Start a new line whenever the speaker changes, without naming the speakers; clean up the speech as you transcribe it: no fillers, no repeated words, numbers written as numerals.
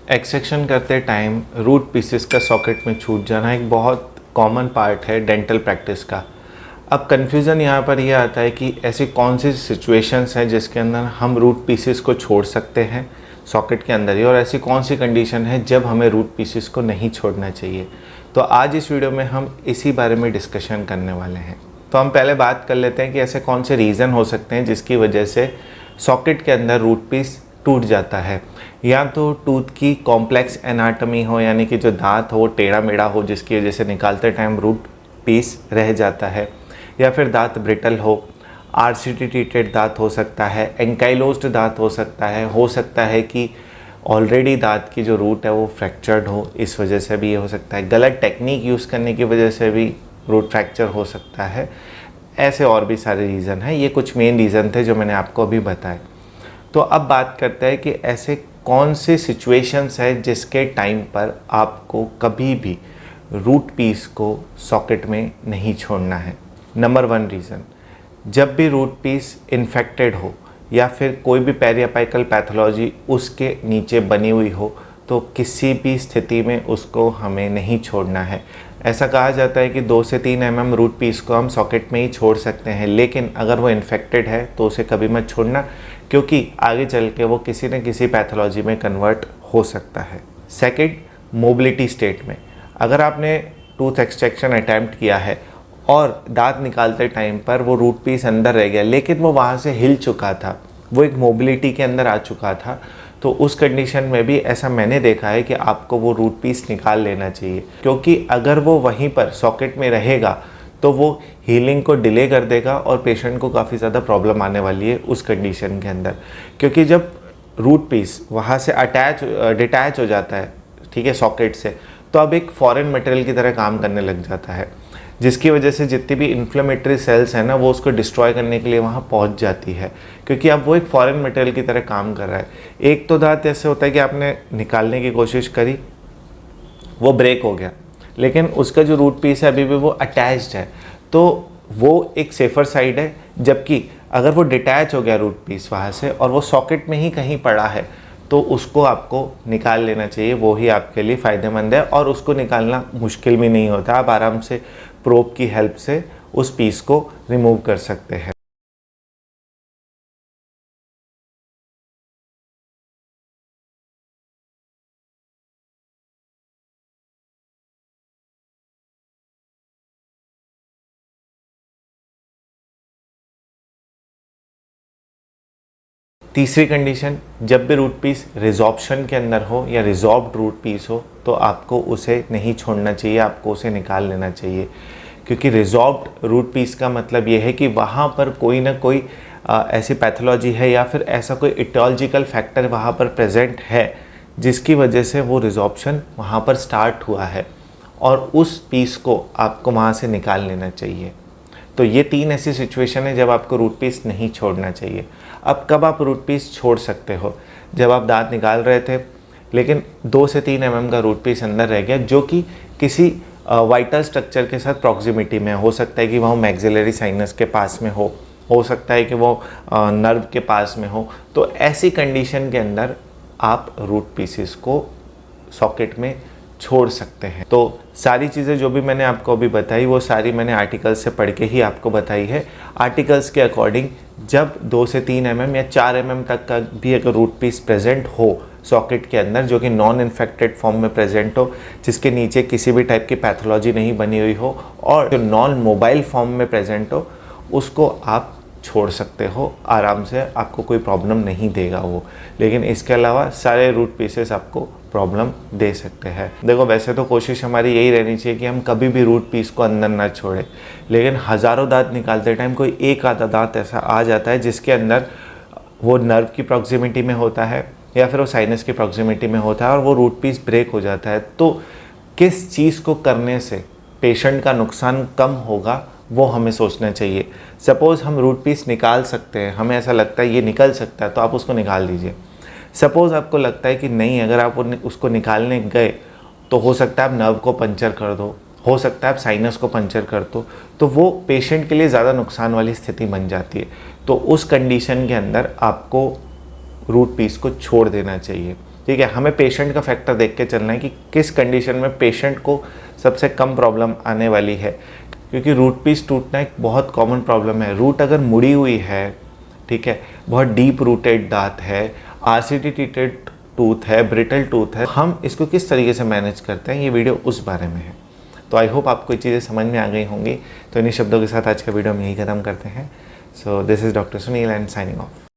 Extraction करते time root pieces का socket में छूट जाना एक बहुत कॉमन पार्ट है डेंटल प्रैक्टिस का। अब कन्फ्यूज़न यहाँ पर यह आता है कि ऐसी कौन सी सिचुएशंस हैं जिसके अंदर हम रूट पीसेस को छोड़ सकते हैं सॉकेट के अंदर ही, और ऐसी कौन सी कंडीशन है जब हमें रूट पीसेस को नहीं छोड़ना चाहिए। तो आज इस वीडियो में हम इसी बारे में डिस्कशन करने वाले हैं। तो हम पहले बात कर लेते हैं कि ऐसे कौन से रीज़न हो सकते हैं जिसकी वजह से सॉकेट के अंदर रूट पीस टूट जाता है। या तो टूथ की कॉम्प्लेक्स एनाटमी हो, यानी कि जो दांत हो वो टेढ़ा मेढ़ा हो जिसकी वजह से निकालते टाइम रूट पीस रह जाता है, या फिर दांत ब्रिटल हो, आरसीटी ट्रीटेड दांत हो सकता है, एंकाइलोज्ड दांत हो सकता है कि ऑलरेडी दांत की जो रूट है वो फ्रैक्चर्ड हो, इस वजह से भी ये हो सकता है। गलत टेक्निक यूज़ करने की वजह से भी रूट फ्रैक्चर हो सकता है। ऐसे और भी सारे रीज़न हैं, ये कुछ मेन रीज़न थे जो मैंने आपको अभी बताए। तो अब बात करते हैं कि ऐसे कौन से सिचुएशंस है जिसके टाइम पर आपको कभी भी रूट पीस को सॉकेट में नहीं छोड़ना है। नंबर 1 रीज़न, जब भी रूट पीस इन्फेक्टेड हो या फिर कोई भी पेरियापाइकल पैथोलॉजी उसके नीचे बनी हुई हो, तो किसी भी स्थिति में उसको हमें नहीं छोड़ना है। ऐसा कहा जाता है कि 2 से 3 mm रूट पीस को हम सॉकेट में ही छोड़ सकते हैं, लेकिन अगर वो इन्फेक्टेड है तो उसे कभी मत छोड़ना, क्योंकि आगे चल के वो किसी न किसी पैथोलॉजी में कन्वर्ट हो सकता है। सेकंड, मोबिलिटी स्टेट में अगर आपने टूथ एक्सट्रैक्शन अटैम्प्ट किया है और दांत निकालते टाइम पर वो रूट पीस अंदर रह गया, लेकिन वो वहाँ से हिल चुका था, वो एक मोबिलिटी के अंदर आ चुका था, तो उस कंडीशन में भी ऐसा मैंने देखा है कि आपको वो रूट पीस निकाल लेना चाहिए, क्योंकि अगर वो वहीं पर सॉकेट में रहेगा तो वो हीलिंग को डिले कर देगा और पेशेंट को काफ़ी ज़्यादा प्रॉब्लम आने वाली है उस कंडीशन के अंदर। क्योंकि जब रूट पीस वहाँ से डिटैच हो जाता है, ठीक है, सॉकेट से, तो अब एक फॉरेन मटेरियल की तरह काम करने लग जाता है, जिसकी वजह से जितनी भी इन्फ्लेमेटरी सेल्स हैं ना, वो उसको डिस्ट्रॉय करने के लिए वहाँ पहुँच जाती है, क्योंकि अब वो एक फॉरेन मटेरियल की तरह काम कर रहा है। एक तो दांत ऐसे होता है कि आपने निकालने की कोशिश करी, वो ब्रेक हो गया, लेकिन उसका जो रूट पीस है अभी भी वो अटैच्ड है, तो वो एक सेफ़र साइड है। जबकि अगर वो डिटैच हो गया रूट पीस वहाँ से और वो सॉकेट में ही कहीं पड़ा है, तो उसको आपको निकाल लेना चाहिए, वो ही आपके लिए फ़ायदेमंद है और उसको निकालना मुश्किल भी नहीं होता। आप आराम से प्रोब की हेल्प से उस पीस को रिमूव कर सकते हैं। तीसरी कंडीशन, जब भी रूट पीस रिजॉर्प्शन के अंदर हो या रिजॉर्ब्ड रूट पीस हो, तो आपको उसे नहीं छोड़ना चाहिए, आपको उसे निकाल लेना चाहिए। क्योंकि रिजॉर्ब्ड रूट पीस का मतलब ये है कि वहाँ पर कोई ना कोई ऐसी पैथोलॉजी है या फिर ऐसा कोई इटियोलॉजिकल फैक्टर वहाँ पर प्रेजेंट है जिसकी वजह से वो रिजॉर्प्शन वहाँ पर स्टार्ट हुआ है, और उस पीस को आपको वहाँ से निकाल लेना चाहिए। तो ये 3 ऐसी सिचुएशन है जब आपको रूट पीस नहीं छोड़ना चाहिए। अब कब आप रूट पीस छोड़ सकते हो? जब आप दांत निकाल रहे थे लेकिन 2 से 3 mm का रूट पीस अंदर रह गया, जो कि किसी वाइटल स्ट्रक्चर के साथ प्रॉक्सिमिटी में हो सकता है कि वह मैक्सिलरी साइनस के पास में हो सकता है कि वो नर्व के पास में हो। तो ऐसी कंडीशन के अंदर आप रूट पीसेस को सॉकेट में छोड़ सकते हैं। तो सारी चीज़ें जो भी मैंने आपको अभी बताई वो सारी मैंने आर्टिकल्स से पढ़ के ही आपको बताई है। आर्टिकल्स के अकॉर्डिंग जब 2 से 3 mm या 4 mm तक का भी अगर रूट पीस प्रेजेंट हो सॉकेट के अंदर, जो कि नॉन इन्फेक्टेड फॉर्म में प्रेजेंट हो, जिसके नीचे किसी भी टाइप की पैथोलॉजी नहीं बनी हुई हो, और जो नॉन मोबाइल फॉर्म में प्रेजेंट हो, उसको आप छोड़ सकते हो आराम से, आपको कोई प्रॉब्लम नहीं देगा वो। लेकिन इसके अलावा सारे रूट पीसेस आपको प्रॉब्लम दे सकते हैं। देखो, वैसे तो कोशिश हमारी यही रहनी चाहिए कि हम कभी भी रूट पीस को अंदर ना छोड़ें, लेकिन हज़ारों दांत निकालते टाइम कोई एक आधा दांत ऐसा आ जाता है जिसके अंदर वो नर्व की प्रॉक्सिमिटी में होता है या फिर वो साइनस की प्रॉक्सिमिटी में होता है और वो रूट पीस ब्रेक हो जाता है। तो किस चीज़ को करने से पेशेंट का नुकसान कम होगा वो हमें सोचना चाहिए। सपोज़ हम रूट पीस निकाल सकते हैं, हमें ऐसा लगता है ये निकल सकता है, तो आप उसको निकाल दीजिए। सपोज़ आपको लगता है कि नहीं, अगर आप उसको निकालने गए तो हो सकता है आप नर्व को पंचर कर दो, हो सकता है आप साइनस को पंचर कर दो, तो वो पेशेंट के लिए ज़्यादा नुकसान वाली स्थिति बन जाती है। तो उस कंडीशन के अंदर आपको रूट पीस को छोड़ देना चाहिए। ठीक है, हमें पेशेंट का फैक्टर देख के चलना है कि किस कंडीशन में पेशेंट को सबसे कम प्रॉब्लम आने वाली है, क्योंकि रूट पीस टूटना एक बहुत कॉमन प्रॉब्लम है। रूट अगर मुड़ी हुई है, ठीक है, बहुत डीप रूटेड दांत है, आरसीटी ट्रीटेड टूथ है, ब्रिटल टूथ है, हम इसको किस तरीके से मैनेज करते हैं, ये वीडियो उस बारे में है। तो आई होप आपको ये चीज़ें समझ में आ गई होंगी। तो इन्हीं शब्दों के साथ आज का वीडियो हम यही ख़त्म करते हैं। So this is doctor Sunil and signing off.